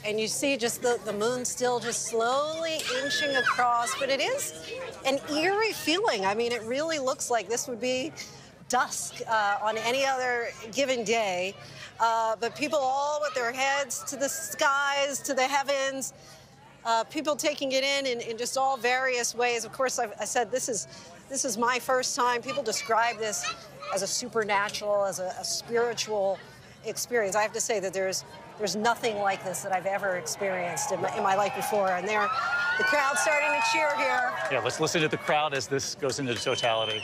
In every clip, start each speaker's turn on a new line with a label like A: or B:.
A: And you see just the moon still just slowly inching across, but it is an eerie feeling. I mean, it really looks like this would be dusk on any other given day. But people all with their heads to the skies, to the heavens, people taking it in just all various ways. Of course, I said this is my first time. People describe this as a supernatural, as a spiritual experience. I have to say that there's nothing like this that I've ever experienced in my life before. And the crowd's starting to cheer here.
B: Yeah, let's listen to the crowd as this goes into totality.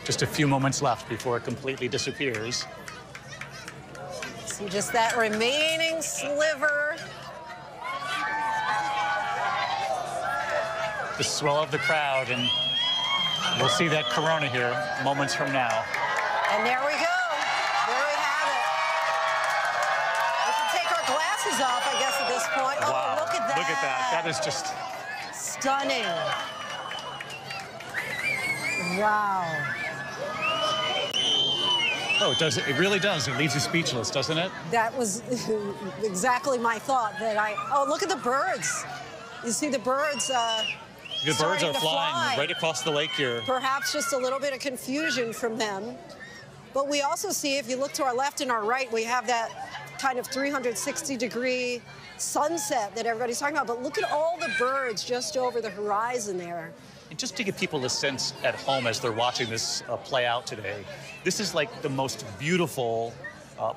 B: Just a few moments left before it completely disappears.
A: See just that remaining sliver.
B: The swell of the crowd, and we'll see that corona here moments from now.
A: And there we go. There we have it. We can take our glasses off, I guess, at this point.
B: Wow.
A: Oh, look at that.
B: Look at that. That is just
A: stunning. Wow.
B: Oh, it does. It really does. It leaves you speechless, doesn't it?
A: That was exactly my thought. Oh, look at the birds. You see the birds.
B: The birds are flying right across the lake here.
A: Perhaps just a little bit of confusion from them. But we also see, if you look to our left and our right, we have that kind of 360-degree sunset that everybody's talking about. But look at all the birds just over the horizon there.
B: And just to give people a sense at home as they're watching this play out today, this is like the most beautiful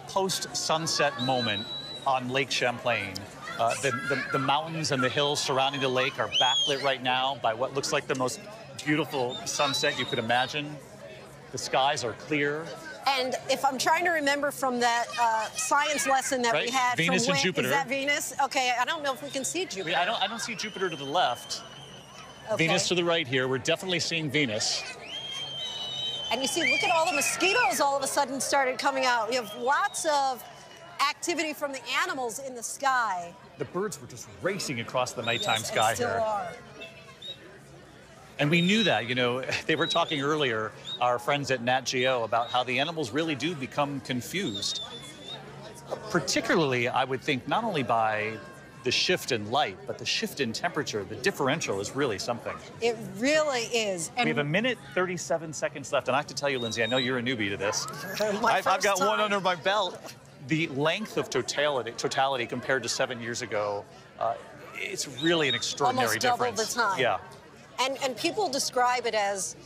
B: post-sunset moment on Lake Champlain. The mountains and the hills surrounding the lake are backlit right now by what looks like the most beautiful sunset you could imagine. The skies are clear.
A: And if I'm trying to remember from that science lesson that we had
B: Venus
A: from
B: and Jupiter.
A: Is that Venus? Okay, I don't know if we can see Jupiter.
B: I don't see Jupiter to the left.
A: Okay.
B: Venus to the right here. We're definitely seeing Venus.
A: And you see, look at all the mosquitoes all of a sudden started coming out. We have lots of activity from the animals in the sky.
B: The birds were just racing across the nighttime sky
A: still
B: here.
A: Are.
B: And we knew that, you know, they were talking earlier, our friends at Nat Geo, about how the animals really do become confused. Particularly, I would think, not only by the shift in light, but the shift in temperature. The differential is really something.
A: It really is. And
B: we have 1 minute 37 seconds left, and I have to tell you, Lindsay, I know you're a newbie to this.
A: I've
B: got one under my belt. The length of totality compared to 7 years ago, it's really an extraordinary difference.
A: Almost double the time.
B: Yeah.
A: And people describe it as,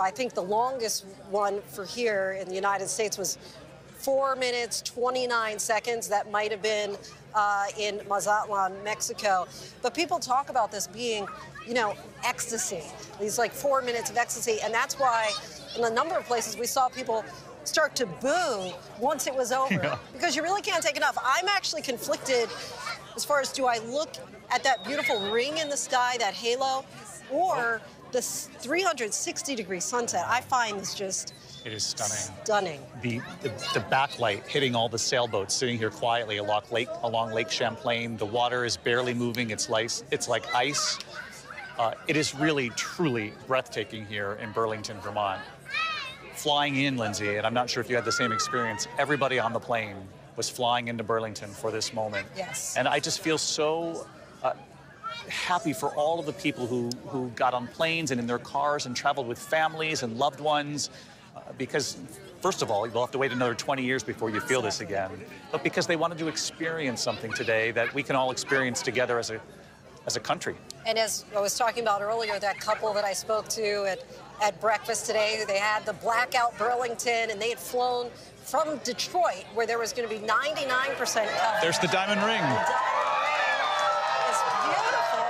A: I think the longest one for here in the United States was 4 minutes, 29 seconds. That might have been in Mazatlan, Mexico. But people talk about this being, you know, ecstasy. These like 4 minutes of ecstasy. And that's why in a number of places we saw people start to boo once it was over. Yeah. Because you really can't take enough. I'm actually conflicted as far as, do I look at that beautiful ring in the sky, that halo, or the 360-degree sunset? I find this just...
B: It is stunning.
A: Stunning.
B: The backlight hitting all the sailboats sitting here quietly along Lake Champlain. The water is barely moving. It's like ice. It is really, truly breathtaking here in Burlington, Vermont. Flying in, Lindsay, and I'm not sure if you had the same experience, everybody on the plane was flying into Burlington for this moment.
A: Yes.
B: And I just feel so happy for all of the people who got on planes and in their cars and traveled with families and loved ones. Because, first of all, you'll have to wait another 20 years before you feel this again. But because they wanted to experience something today that we can all experience together as a country.
A: And as I was talking about earlier, that couple that I spoke to at breakfast today, they had the blackout Burlington, and they had flown from Detroit, where there was going to be 99% coverage.
B: There's the diamond ring.
A: The diamond ring is beautiful.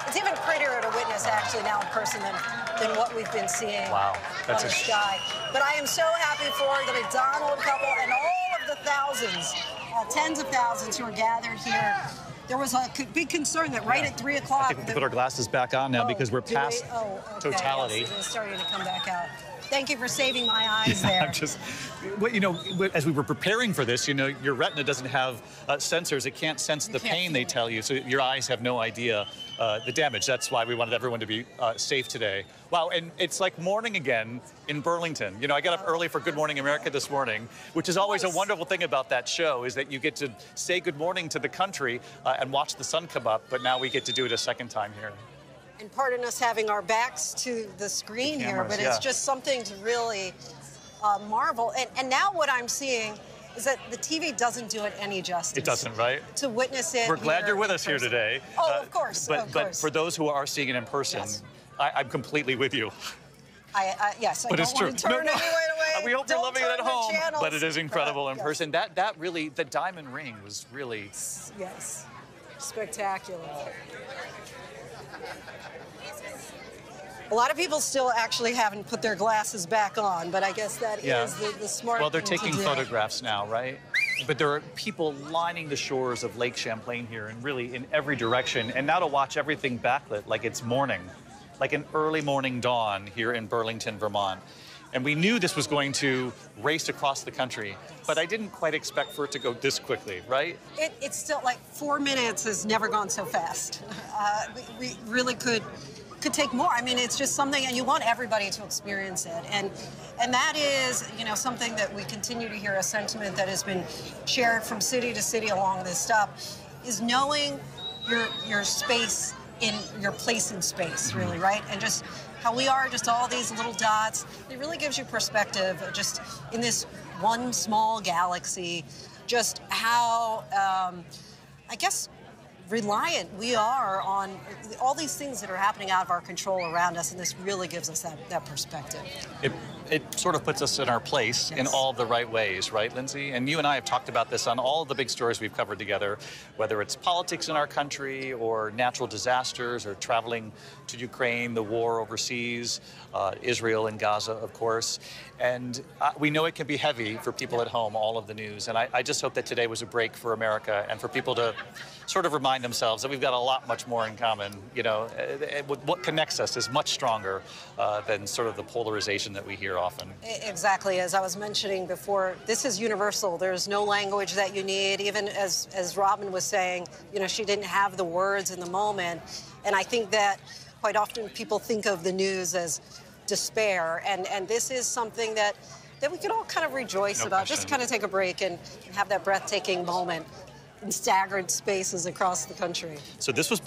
A: It's even prettier to witness, actually, now in person than what we've been seeing
B: on
A: the sky. But I am so happy for the McDonald couple and all of the thousands, tens of thousands who are gathered here. There was a big concern that right at 3 o'clock...
B: I think we can put our glasses back on now because we're past totality.
A: Yes, it is starting to come back out. Thank you for saving my eyes there.
B: I'm just, well, you know, as we were preparing for this, you know, your retina doesn't have sensors. It can't sense the pain they tell you, so your eyes have no idea the damage. That's why we wanted everyone to be safe today. Wow, and it's like morning again in Burlington. You know, I got up early for Good Morning America this morning, which is always a wonderful thing about that show, is that you get to say good morning to the country and watch the sun come up, but now we get to do it a second time here.
A: And pardon us having our backs to the screen here, but it's just something to really marvel. And now what I'm seeing is that the TV doesn't do it any justice.
B: It doesn't, right?
A: To witness it.
B: We're glad you're with us here today.
A: Oh, of course.
B: But for those who are seeing it in person, yes. I'm completely with you.
A: Yes, I
B: but
A: don't
B: it's true.
A: want to turn anyone away.
B: We hope you're loving it at home,
A: channels.
B: but it is incredible in person. That really, the diamond ring was really...
A: Yes, spectacular. A lot of people still actually haven't put their glasses back on, but I guess that is the smart
B: Well, they're
A: thing
B: taking
A: to do.
B: photographs now, right? But there are people lining the shores of Lake Champlain here and really in every direction. And now to watch everything backlit like it's morning, like an early morning dawn here in Burlington, Vermont. And we knew this was going to race across the country, but I didn't quite expect for it to go this quickly, right?
A: It's still like 4 minutes has never gone so fast. We really could take more. I mean, it's just something, and you want everybody to experience it. And that is, you know, something that we continue to hear, a sentiment that has been shared from city to city along this stuff, is knowing your space in your place in space, really, right? And just how we are, just all these little dots. It really gives you perspective, just in this one small galaxy, just how, I guess, reliant we are on all these things that are happening out of our control around us, and this really gives us that perspective.
B: It sort of puts us in our place in all the right ways, right, Linsey? And you and I have talked about this on all of the big stories we've covered together, whether it's politics in our country or natural disasters or traveling to Ukraine, the war overseas, Israel and Gaza, of course. And we know it can be heavy for people at home, all of the news. And I just hope that today was a break for America and for people to sort of remind themselves that we've got a lot much more in common. You know, what connects us is much stronger than sort of the polarization that we hear often.
A: Exactly. As I was mentioning before, this is universal. There's no language that you need. Even as Robin was saying, you know, she didn't have the words in the moment. And I think that quite often people think of the news as despair. And this is something that we can all kind of rejoice about.
B: Question.
A: Just kind of take a break and have that breathtaking moment in staggered spaces across the country.
B: So this was